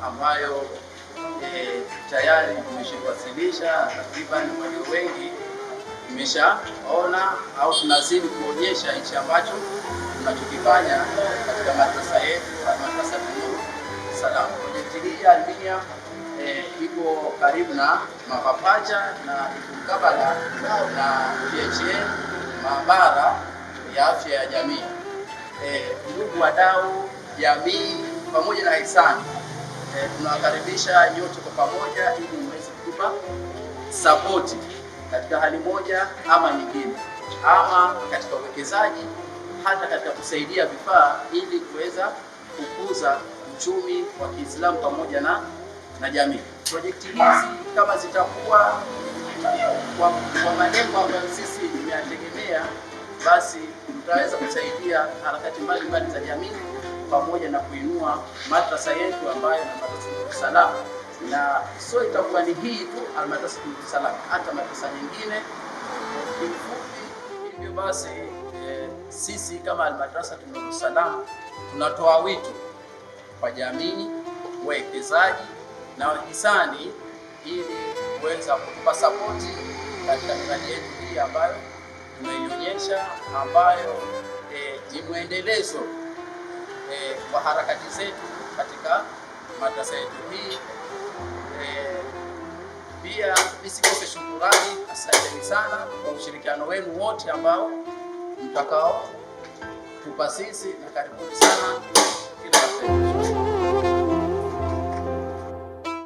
ambayo tayari tumeshawasilisha, takriban walio wengi tumeshaona au tunazidi kuonyesha hichi ambacho tunachokifanya katika madrasa yetu, madrasa Nurul Salam. Projekti hii ya aluminium iko karibu na mapapacha na iko mkabala na PHA, maabara ya afya ya jamii. Ndugu wadau, jamii pamoja na hisani, tunawakaribisha nyote kwa pamoja ili muweze kutupa support katika hali moja ama nyingine, ama katika uwekezaji, hata katika kusaidia vifaa ili kuweza kukuza uchumi wa Kiislamu pamoja na jamii. Projekti hizi kama zitakuwa kwa malengo ambayo sisi tumeyategemea, basi tutaweza kusaidia harakati mbalimbali za jamii pamoja na kuinua madrasa yetu ambayo ni madrasa Nurul Salam, na sio itakuwa ni hii tu almadrasa Nurul Salam, hata madrasa nyingine kifupi. Hivyo basi sisi kama almadrasa Nurul Salam tunatoa wito kwa jamii, wawekezaji na wahisani ili kuweza kutupa sapoti katika miradi yetu hii ambayo tumeionyesha, ambayo ni mwendelezo wa harakati zetu katika madrasa yetu hii. Pia nisikose shukurani, asanteni sana kwa ushirikiano wenu wote ambao mtakao tupa sisi, na karibuni sana kila wakati.